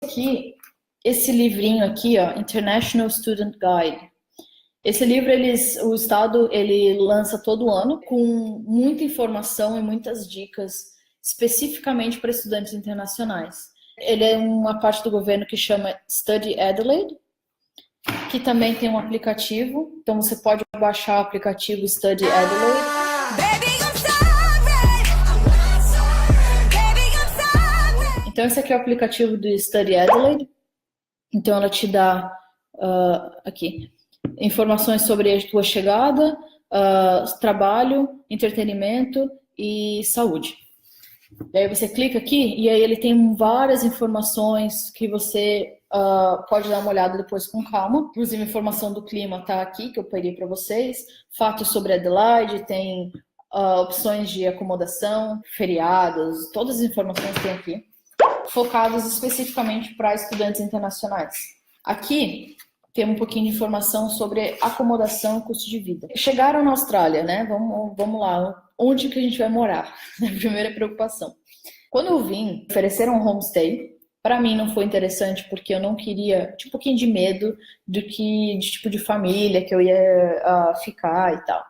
aqui, esse livrinho aqui, ó, International Student Guide. Esse livro, o Estado, ele lança todo ano com muita informação e muitas dicas especificamente para estudantes internacionais. Ele é uma parte do governo que chama Study Adelaide, que também tem um aplicativo, então você pode baixar o aplicativo Study Adelaide. Então esse aqui é o aplicativo do Study Adelaide, então ela te dá aqui informações sobre a tua chegada, trabalho, entretenimento e saúde. Daí você clica aqui e aí ele tem várias informações que você pode dar uma olhada depois com calma. Inclusive a informação do clima tá aqui, que eu peguei para vocês. Fatos sobre Adelaide, tem opções de acomodação, feriados, todas as informações tem aqui, focadas especificamente para estudantes internacionais. Aqui tem um pouquinho de informação sobre acomodação e custo de vida. Chegaram na Austrália, né? Vamos lá. Onde que a gente vai morar? A primeira preocupação. Quando eu vim, ofereceram um homestay. Para mim não foi interessante porque eu não queria, tinha um pouquinho de medo de tipo de família que eu ia ficar e tal.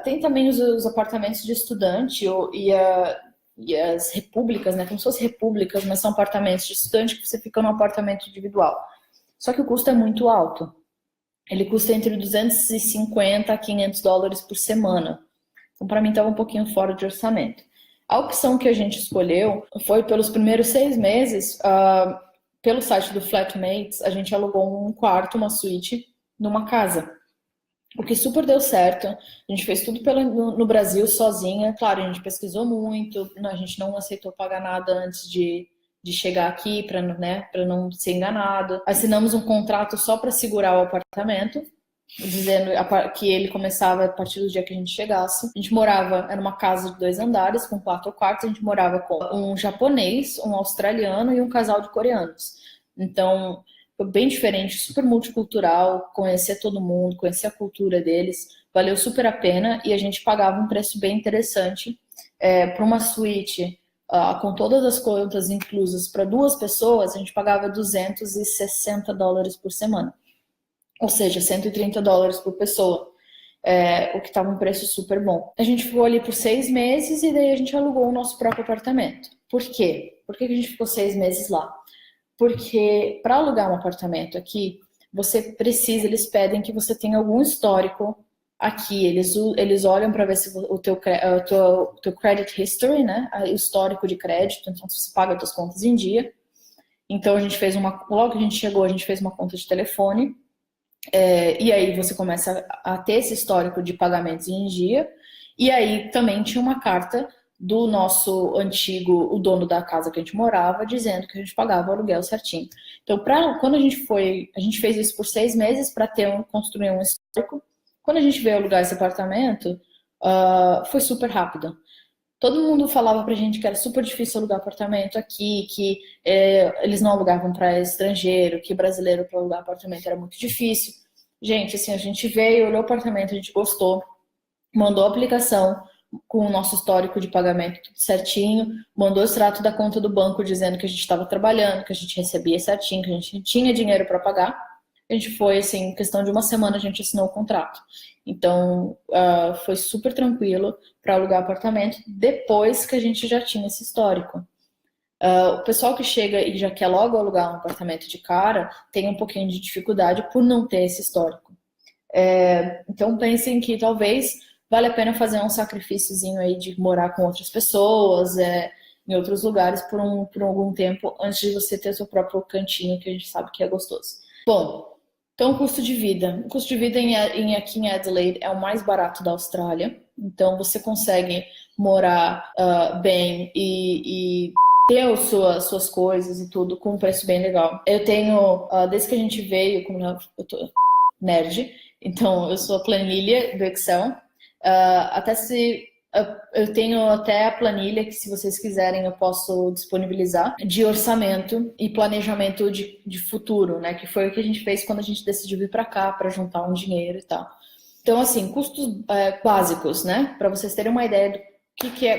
Tem também os apartamentos de estudante e as repúblicas, né? Como se fossem repúblicas, mas são apartamentos de estudante que você fica num apartamento individual. Só que o custo é muito alto. Ele custa entre 250 a 500 dólares por semana. Então, para mim, estava um pouquinho fora de orçamento. A opção que a gente escolheu foi pelos primeiros 6 meses, pelo site do Flatmates, a gente alugou um quarto, uma suíte, numa casa. O que super deu certo. A gente fez tudo no Brasil sozinha. Claro, a gente pesquisou muito, a gente não aceitou pagar nada antes de chegar aqui para não ser enganado. Assinamos um contrato só para segurar o apartamento, dizendo que ele começava a partir do dia que a gente chegasse. A gente morava, era uma casa de 2 andares, com 4 quartos, a gente morava com um japonês, um australiano e um casal de coreanos. Então, foi bem diferente, super multicultural, conhecer todo mundo, conhecer a cultura deles, valeu super a pena e a gente pagava um preço bem interessante para uma suíte. Com todas as contas inclusas para 2 pessoas, a gente pagava 260 dólares por semana. Ou seja, 130 dólares por pessoa. O que estava um preço super bom. A gente ficou ali por 6 meses e daí a gente alugou o nosso próprio apartamento. Por quê? Por que a gente ficou 6 meses lá? Porque para alugar um apartamento aqui, eles pedem que você tenha algum histórico aqui. Eles olham para ver se o teu credit history, né? O histórico de crédito, então se você paga as suas contas em dia. Então a gente fez logo que a gente chegou, a gente fez uma conta de telefone. E aí você começa a ter esse histórico de pagamentos em dia. E aí também tinha uma carta do nosso antigo, o dono da casa que a gente morava, dizendo que a gente pagava o aluguel certinho. Então, quando a gente fez isso por 6 meses para construir um histórico. Quando a gente veio alugar esse apartamento, foi super rápido. Todo mundo falava pra gente que era super difícil alugar apartamento aqui, que eles não alugavam para estrangeiro, que brasileiro para alugar apartamento era muito difícil. Gente, assim, a gente veio, olhou o apartamento, a gente gostou, mandou a aplicação com o nosso histórico de pagamento tudo certinho, mandou o extrato da conta do banco dizendo que a gente estava trabalhando, que a gente recebia certinho, que a gente tinha dinheiro para pagar. A gente foi, assim, em questão de 1 semana a gente assinou o contrato. Então, foi super tranquilo para alugar apartamento depois que a gente já tinha esse histórico. O pessoal que chega e já quer logo alugar um apartamento de cara tem um pouquinho de dificuldade por não ter esse histórico. Então, pensem que talvez vale a pena fazer um sacrifíciozinho aí de morar com outras pessoas, em outros lugares por algum tempo antes de você ter seu próprio cantinho, que a gente sabe que é gostoso. Bom, então, o custo de vida. O custo de vida aqui em Adelaide é o mais barato da Austrália. Então, você consegue morar bem e ter as suas coisas e tudo com um preço bem legal. Eu tenho, desde que a gente veio, como eu tô nerd, então eu sou a planilha do Excel. Eu tenho até a planilha que, se vocês quiserem, eu posso disponibilizar, de orçamento e planejamento de futuro, né? Que foi o que a gente fez quando a gente decidiu vir para cá, para juntar um dinheiro e tal. Então, assim, custos básicos, né? Para vocês terem uma ideia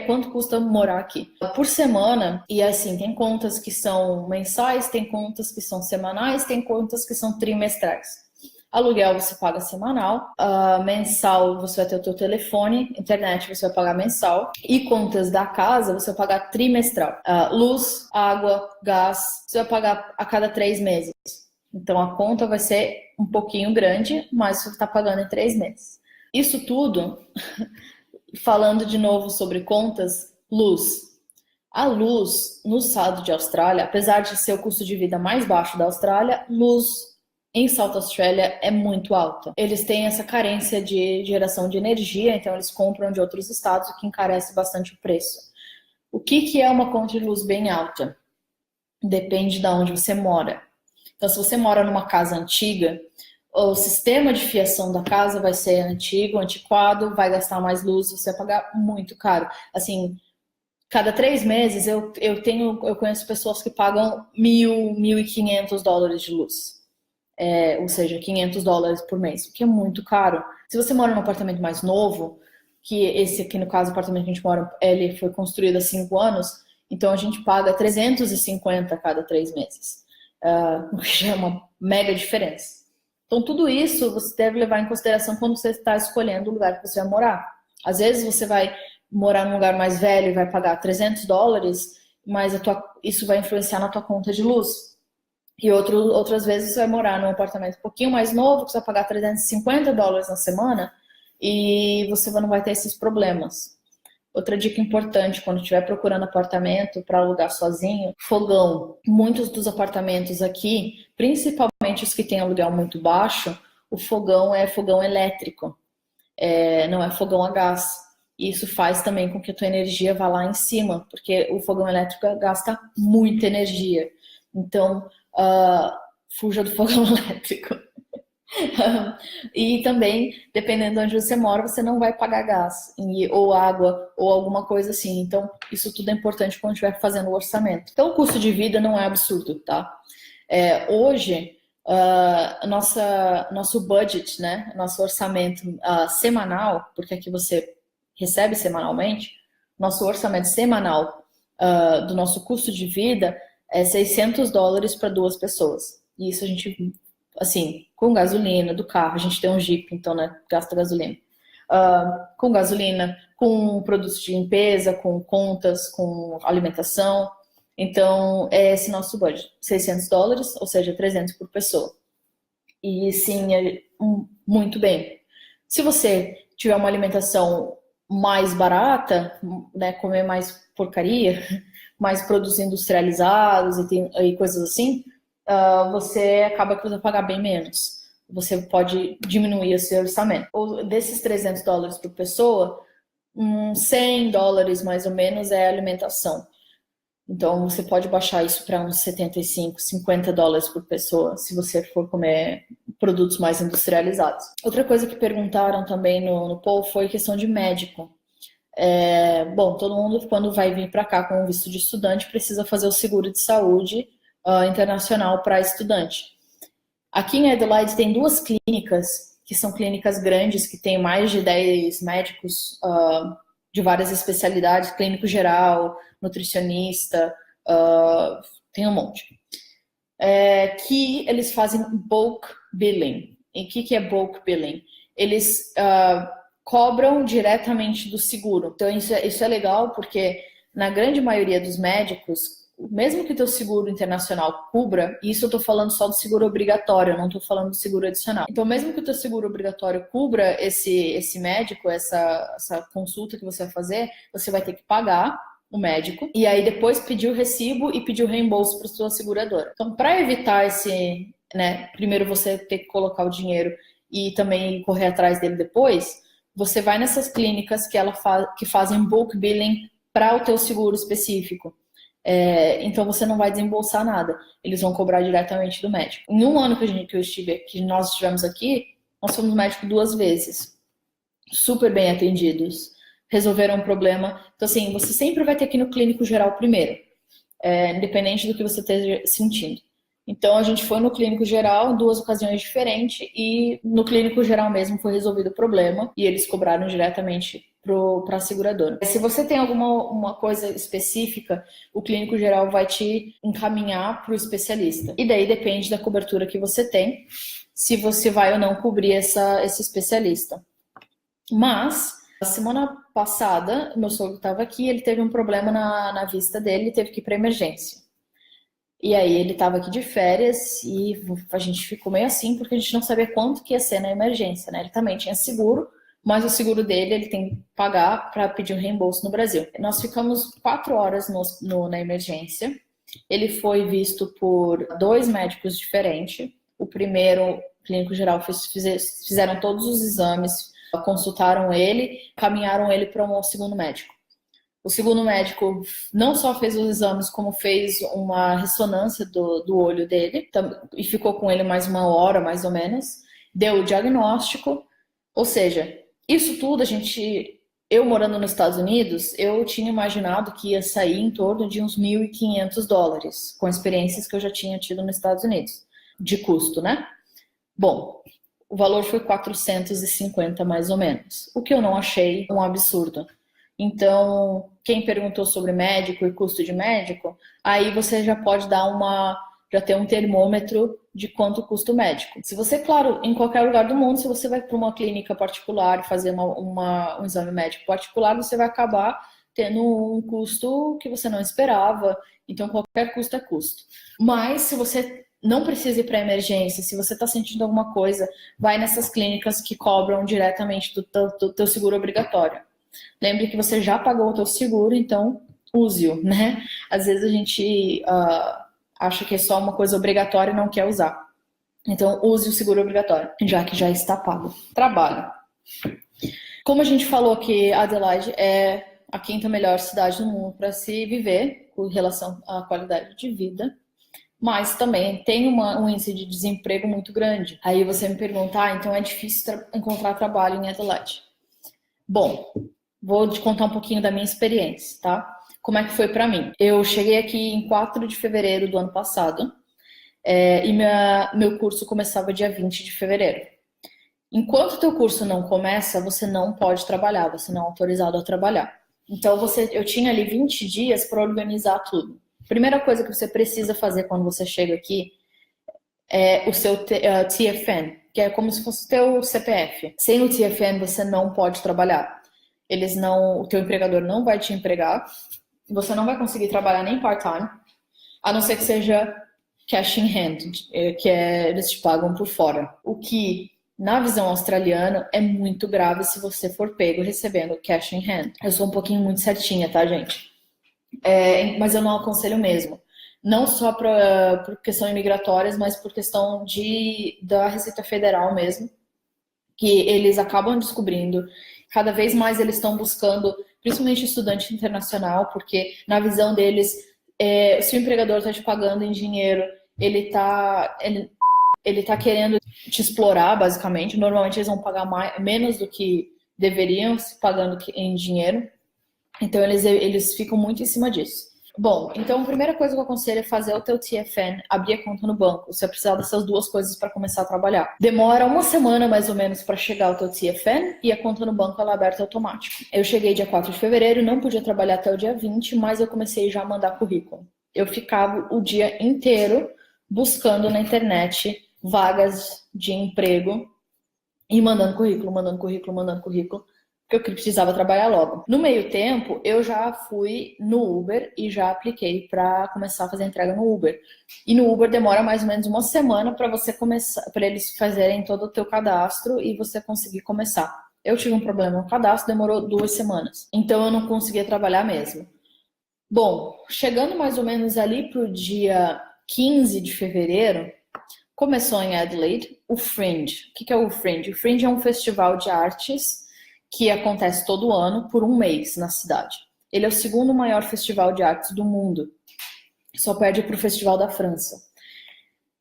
quanto custa morar aqui? Por semana, e assim, tem contas que são mensais, tem contas que são semanais, tem contas que são trimestrais. Aluguel você paga semanal, mensal você vai ter o teu telefone, internet você vai pagar mensal, e contas da casa você vai pagar trimestral. Luz, água, gás, você vai pagar a cada 3 meses. Então a conta vai ser um pouquinho grande, mas você está pagando em 3 meses. Isso tudo, falando de novo sobre contas, luz. A luz no estado de Austrália, apesar de ser o custo de vida mais baixo da Austrália, luz em South Australia é muito alta. Eles têm essa carência de geração de energia, então eles compram de outros estados, o que encarece bastante o preço. O que é uma conta de luz bem alta? Depende de onde você mora. Então, se você mora numa casa antiga, o sistema de fiação da casa vai ser antigo, antiquado, vai gastar mais luz, você vai pagar muito caro. Assim, cada 3 meses eu conheço pessoas que pagam $1.000, $1.500 de luz. Ou seja, $500 por mês, o que é muito caro. Se você mora num apartamento mais novo, que esse aqui no caso, o apartamento que a gente mora, ele foi construído há 5 anos, então a gente paga 350 a cada 3 meses, o que já é uma mega diferença. Então tudo isso você deve levar em consideração quando você está escolhendo o lugar que você vai morar. Às vezes você vai morar num lugar mais velho e vai pagar $300, mas isso vai influenciar na tua conta de luz. E outras vezes você vai morar num apartamento um pouquinho mais novo, que você vai pagar $350 na semana e você não vai ter esses problemas. Outra dica importante quando estiver procurando apartamento para alugar sozinho, fogão. Muitos dos apartamentos aqui, principalmente os que têm aluguel muito baixo, o fogão é fogão elétrico, não é fogão a gás. E isso faz também com que a tua energia vá lá em cima, porque o fogão elétrico gasta muita energia. Então, fuja do fogão elétrico. E também, dependendo de onde você mora, você não vai pagar gás, ou água, ou alguma coisa assim. Então, isso tudo é importante quando estiver fazendo o orçamento. Então, o custo de vida não é absurdo, tá? Hoje, nosso budget, né? Nosso orçamento semanal, porque aqui você recebe semanalmente, nosso orçamento semanal do nosso custo de vida é $600 para 2 pessoas. E isso a gente, assim, com gasolina do carro, a gente tem um Jeep, então, né, gasta gasolina. Com gasolina, com produtos de limpeza, com contas, com alimentação. Então, é esse nosso budget, $600, ou seja, 300 por pessoa. E sim, muito bem. Se você tiver uma alimentação mais barata, né, comer mais porcaria, mais produtos industrializados e coisas assim, você acaba que você vai pagar bem menos. Você pode diminuir o seu orçamento. Ou desses $300 por pessoa, $100 mais ou menos é alimentação. Então você pode baixar isso para uns $75, $50 por pessoa, se você for comer produtos mais industrializados. Outra coisa que perguntaram também no poll foi questão de médico. Bom, todo mundo quando vai vir para cá com o visto de estudante precisa fazer o seguro de saúde internacional para estudante. Aqui em Adelaide tem 2 clínicas, que são clínicas grandes, que tem mais de 10 médicos de várias especialidades, clínico geral, nutricionista, tem um monte. Que eles fazem bulk billing. E o que é bulk billing? Eles cobram diretamente do seguro. Então isso é legal porque na grande maioria dos médicos, mesmo que o teu seguro internacional cubra, e isso eu estou falando só do seguro obrigatório, eu não estou falando do seguro adicional. Então, mesmo que o teu seguro obrigatório cubra esse médico, essa consulta que você vai fazer, você vai ter que pagar o médico e aí depois pedir o recibo e pedir o reembolso para a sua seguradora. Então, para evitar primeiro você ter que colocar o dinheiro e também correr atrás dele depois, você vai nessas clínicas que fazem bulk billing para o teu seguro específico. Então você não vai desembolsar nada, eles vão cobrar diretamente do médico. Em um ano que nós estivemos aqui, nós fomos no médico 2 vezes, super bem atendidos, resolveram um problema. Então assim, você sempre vai ter que ir no clínico geral primeiro, independente do que você esteja sentindo. Então a gente foi no clínico geral em 2 ocasiões diferentes e no clínico geral mesmo foi resolvido o problema e eles cobraram diretamente para a seguradora. Se você tem uma coisa específica, o clínico geral vai te encaminhar para o especialista. E daí depende da cobertura que você tem, se você vai ou não cobrir esse especialista. Mas, a semana passada, meu sogro estava aqui, ele teve um problema na vista dele e teve que ir para emergência. E aí ele estava aqui de férias e a gente ficou meio assim, porque a gente não sabia quanto que ia ser na emergência, né? Ele também tinha seguro, mas o seguro dele ele tem que pagar para pedir um reembolso no Brasil. Nós ficamos 4 horas na emergência. Ele foi visto por 2 médicos diferentes. O primeiro, clínico geral, fizeram todos os exames, consultaram ele, caminharam ele para um segundo médico. O segundo médico não só fez os exames, como fez uma ressonância do olho dele e ficou com ele mais 1 hora, mais ou menos. Deu o diagnóstico, ou seja, isso tudo eu morando nos Estados Unidos, eu tinha imaginado que ia sair em torno de uns $1.500, com experiências que eu já tinha tido nos Estados Unidos, de custo, né? Bom, o valor foi 450 mais ou menos, o que eu não achei um absurdo. Então, quem perguntou sobre médico e custo de médico, aí você já pode já ter um termômetro de quanto custa o médico. Se você, claro, em qualquer lugar do mundo, se você vai para uma clínica particular e fazer um exame médico particular, você vai acabar tendo um custo que você não esperava. Então, qualquer custo é custo. Mas, se você não precisa ir para emergência, se você está sentindo alguma coisa, vai nessas clínicas que cobram diretamente do teu seguro obrigatório. Lembre que você já pagou o teu seguro, então use-o, né? Às vezes a gente acha que é só uma coisa obrigatória e não quer usar. Então use o seguro obrigatório, já que já está pago. Trabalho. Como a gente falou que Adelaide é a 5ª melhor cidade do mundo para se viver, com relação à qualidade de vida, mas também tem um índice de desemprego muito grande. Aí você me pergunta, então é difícil encontrar trabalho em Adelaide. Bom, vou te contar um pouquinho da minha experiência, tá? Como é que foi para mim? Eu cheguei aqui em 4 de fevereiro do ano passado e meu curso começava dia 20 de fevereiro. Enquanto o teu curso não começa, você não pode trabalhar, você não é autorizado a trabalhar. Então, eu tinha ali 20 dias para organizar tudo. Primeira coisa que você precisa fazer quando você chega aqui é o seu TFN, que é como se fosse o teu CPF. Sem o TFN, você não pode trabalhar. O teu empregador não vai te empregar, você não vai conseguir trabalhar nem part-time, a não ser que seja cash in hand, eles te pagam por fora. O que, na visão australiana, é muito grave se você for pego recebendo cash in hand. Eu sou um pouquinho muito certinha, tá, gente? Mas eu não aconselho mesmo. Não só por questão imigratórias, mas por questão da Receita Federal mesmo, que eles acabam descobrindo. Cada vez mais eles estão buscando, principalmente estudante internacional, porque na visão deles, se o empregador está te pagando em dinheiro, ele tá querendo te explorar, basicamente. Normalmente eles vão pagar menos do que deveriam, se pagando em dinheiro. Então eles ficam muito em cima disso. Bom, então a primeira coisa que eu aconselho é fazer o teu TFN, abrir a conta no banco. Você vai precisar dessas 2 coisas para começar a trabalhar. Demora 1 semana mais ou menos para chegar o teu TFN e a conta no banco ela é aberta automático. Eu cheguei dia 4 de fevereiro, não podia trabalhar até o dia 20, mas eu comecei já a mandar currículo. Eu ficava o dia inteiro buscando na internet vagas de emprego e mandando currículo, porque eu precisava trabalhar logo. No meio tempo, eu já fui no Uber e já apliquei para começar a fazer entrega no Uber. E no Uber demora mais ou menos 1 semana para você começar, para eles fazerem todo o teu cadastro e você conseguir começar. Eu tive um problema no cadastro, demorou 2 semanas. Então eu não conseguia trabalhar mesmo. Bom, chegando mais ou menos ali pro dia 15 de fevereiro, começou em Adelaide o Fringe. O que é o Fringe? O Fringe é um festival de artes que acontece todo ano por 1 mês na cidade. Ele é o 2º maior festival de artes do mundo. Só perde para o Festival da França.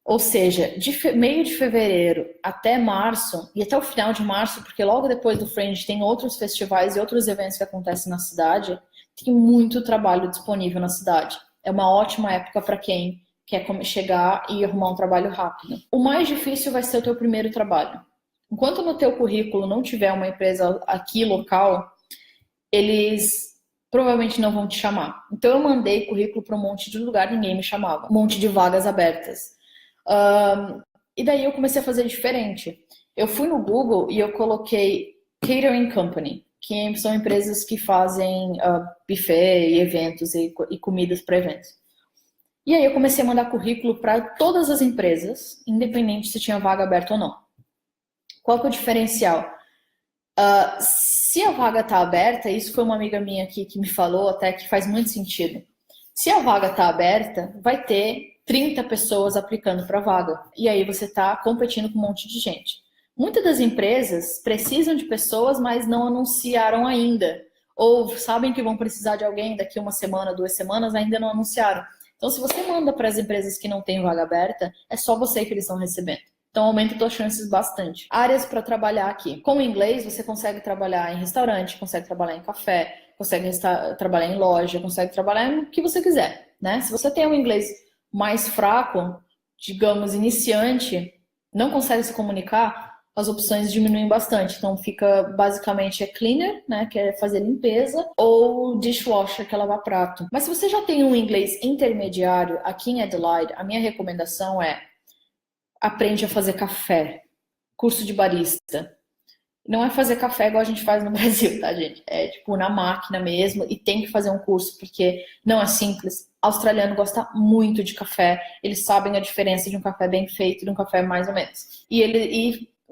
Ou seja, de meio de fevereiro até março, e até o final de março, porque logo depois do Fringe tem outros festivais e outros eventos que acontecem na cidade, tem muito trabalho disponível na cidade. É uma ótima época para quem quer chegar e arrumar um trabalho rápido. O mais difícil vai ser o teu primeiro trabalho. Enquanto no teu currículo não tiver uma empresa aqui local, eles provavelmente não vão te chamar. Então eu mandei currículo para um monte de lugar, ninguém me chamava. Um monte de vagas abertas. E daí eu comecei a fazer diferente. Eu fui no Google e eu coloquei Catering Company, que são empresas que fazem buffet e eventos e comidas para eventos. E aí eu comecei a mandar currículo para todas as empresas, independente se tinha vaga aberta ou não. Qual que é o diferencial? Se a vaga está aberta, isso foi uma amiga minha aqui que me falou até que faz muito sentido. Se a vaga está aberta, vai ter 30 pessoas aplicando para a vaga. E aí você está competindo com um monte de gente. Muitas das empresas precisam de pessoas, mas não anunciaram ainda. Ou sabem que vão precisar de alguém daqui uma semana, 2 semanas, ainda não anunciaram. Então, se você manda para as empresas que não têm vaga aberta, é só você que eles estão recebendo. Então, aumenta suas chances bastante. Áreas para trabalhar aqui. Com o inglês, você consegue trabalhar em restaurante, consegue trabalhar em café, consegue trabalhar em loja, consegue trabalhar no que você quiser, né? Se você tem um inglês mais fraco, digamos, iniciante, não consegue se comunicar, as opções diminuem bastante. Então, fica basicamente cleaner, né, que é fazer limpeza, ou dishwasher, que é lavar prato. Mas se você já tem um inglês intermediário aqui em Adelaide, a minha recomendação é aprende a fazer café, curso de barista. Não é fazer café igual a gente faz no Brasil, tá, gente? É tipo na máquina mesmo e tem que fazer um curso porque não é simples. O australiano gosta muito de café, eles sabem a diferença de um café bem feito e de um café mais ou menos.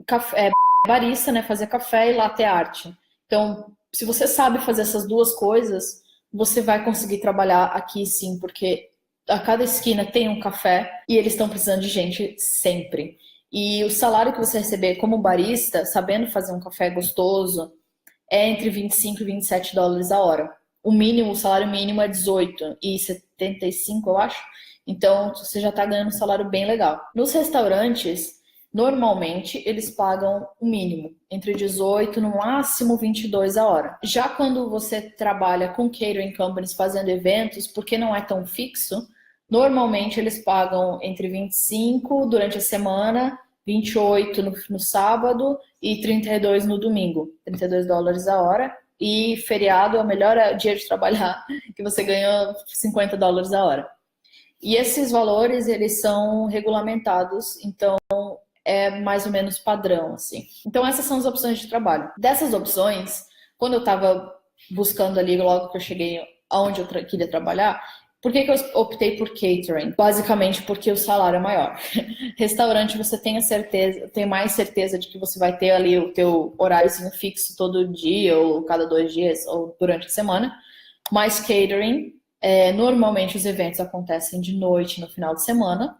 Café, barista, né? Fazer café e latte art. Então, se você sabe fazer essas duas coisas, você vai conseguir trabalhar aqui sim, porque a cada esquina tem um café e eles estão precisando de gente sempre. E o salário que você receber como barista, sabendo fazer um café gostoso, é entre 25 e 27 dólares a hora. O salário mínimo é 18,75, eu acho. Então, você já está ganhando um salário bem legal. Nos restaurantes, normalmente, eles pagam o mínimo, entre 18, no máximo 22 a hora. Já quando você trabalha com catering companies fazendo eventos, porque não é tão fixo, normalmente eles pagam entre 25 durante a semana, 28 no sábado e 32 no domingo. 32 dólares a hora. E feriado é o melhor dia de trabalhar, que você ganha 50 dólares a hora. E esses valores, eles são regulamentados, então é mais ou menos padrão, assim. Então essas são as opções de trabalho. Dessas opções, quando eu estava buscando ali, logo que eu cheguei aonde eu queria trabalhar, por que eu optei por catering? Basicamente porque o salário é maior. Restaurante você tem a certeza, tem mais certeza de que você vai ter ali o teu horáriozinho fixo todo dia, ou cada 2 dias, ou durante a semana. Mas catering, normalmente os eventos acontecem de noite, no final de semana,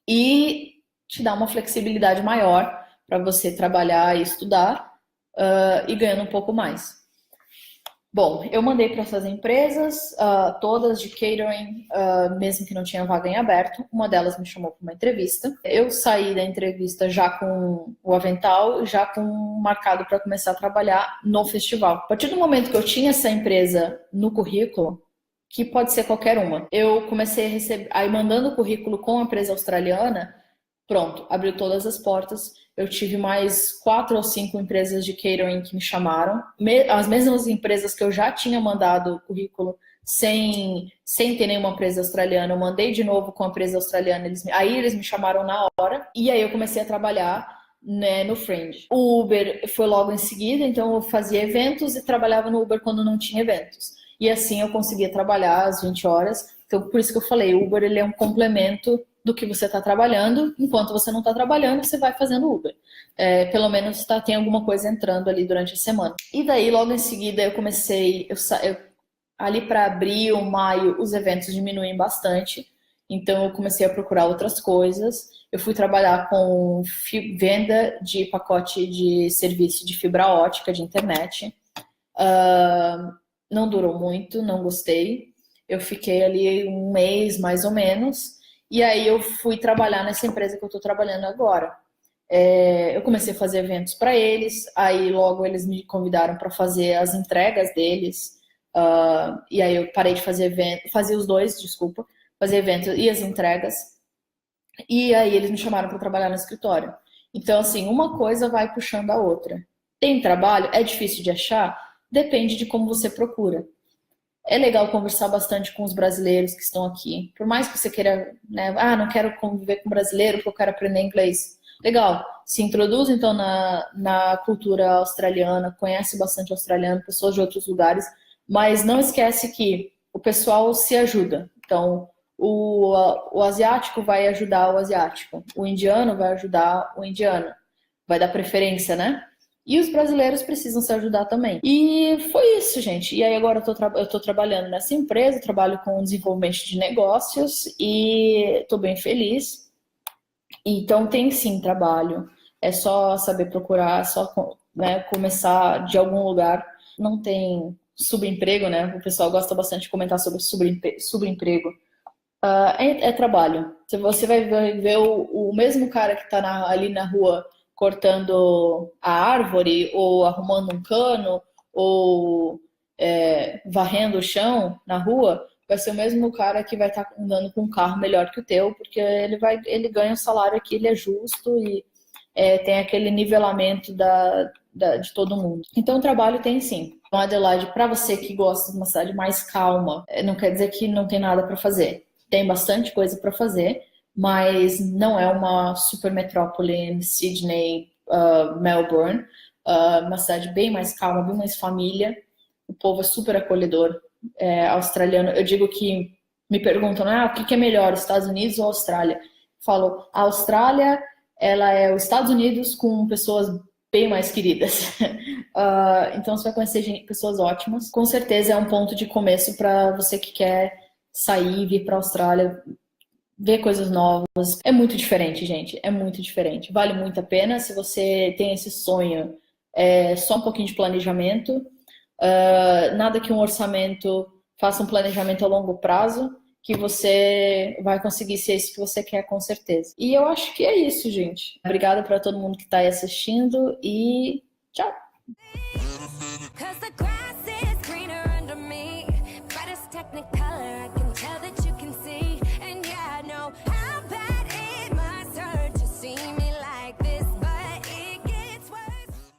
e te dá uma flexibilidade maior para você trabalhar e estudar, e ganhando um pouco mais. Bom, eu mandei para essas empresas, todas de catering, mesmo que não tinha vaga em aberto. Uma delas me chamou para uma entrevista. Eu saí da entrevista já com o avental, já com marcado para começar a trabalhar no festival. A partir do momento que eu tinha essa empresa no currículo, que pode ser qualquer uma, eu comecei a receber, aí mandando o currículo com a empresa australiana, pronto, abriu todas as portas. Eu tive mais 4 ou 5 empresas de catering que me chamaram. As mesmas empresas que eu já tinha mandado currículo sem ter nenhuma empresa australiana. Eu mandei de novo com a empresa australiana. Aí eles me chamaram na hora. E aí eu comecei a trabalhar, né, no Fringe. O Uber foi logo em seguida. Então eu fazia eventos e trabalhava no Uber quando não tinha eventos. E assim eu conseguia trabalhar às 20 horas. Então por isso que eu falei, o Uber ele é um complemento do que você está trabalhando. Enquanto você não está trabalhando, você vai fazendo Uber. Pelo menos tem alguma coisa entrando ali durante a semana. E daí, logo em seguida, eu comecei... ali para abril, maio, os eventos diminuem bastante. Então, eu comecei a procurar outras coisas. Eu fui trabalhar com venda de pacote de serviço de fibra ótica de internet. Não durou muito, não gostei. Eu fiquei ali um mês, mais ou menos. E aí eu fui trabalhar nessa empresa que eu estou trabalhando agora. Eu comecei a fazer eventos para eles, aí logo eles me convidaram para fazer as entregas deles. E aí eu parei de fazer evento, fazia os dois, desculpa, fazer eventos e as entregas. E aí eles me chamaram para trabalhar no escritório. Então, assim, uma coisa vai puxando a outra. Tem trabalho? É difícil de achar? depende de como você procura. É legal conversar bastante com os brasileiros que estão aqui. Por mais que você queira, né, não quero conviver com brasileiro porque eu quero aprender inglês. Legal, se introduz então na cultura australiana, conhece bastante australiano, pessoas de outros lugares, mas não esquece que o pessoal se ajuda. Então, o asiático vai ajudar o asiático, o indiano vai ajudar o indiano, vai dar preferência, né? E os brasileiros precisam se ajudar também. E foi isso, gente. E aí agora eu tô trabalhando nessa empresa, trabalho com desenvolvimento de negócios e estou bem feliz. Então tem sim trabalho. É só saber procurar, é só, né, começar de algum lugar. Não tem subemprego, né? O pessoal gosta bastante de comentar sobre subemprego. É trabalho. Você vai ver o mesmo cara que está ali na rua cortando a árvore, ou arrumando um cano, ou varrendo o chão na rua, vai ser o mesmo cara que vai estar andando com um carro melhor que o teu, porque ele ganha um salário aqui, ele é justo e tem aquele nivelamento de todo mundo. Então, o trabalho tem sim. Então, Adelaide, para você que gosta de uma cidade mais calma, não quer dizer que não tem nada para fazer. Tem bastante coisa para fazer, mas não é uma super metrópole em Sydney, Melbourne, uma cidade bem mais calma, bem mais família. O povo é super acolhedor, australiano. Eu digo que me perguntam, o que é melhor, Estados Unidos ou Austrália? Falo, a Austrália, ela é os Estados Unidos com pessoas bem mais queridas. Então você vai conhecer pessoas ótimas. Com certeza é um ponto de começo para você que quer sair, vir para a Austrália, ver coisas novas. É muito diferente, gente. É muito diferente. Vale muito a pena. Se você tem esse sonho, só um pouquinho de planejamento. Nada que um orçamento faça um planejamento a longo prazo, que você vai conseguir ser isso que você quer, com certeza. E eu acho que é isso, gente. Obrigada para todo mundo que está aí assistindo e tchau!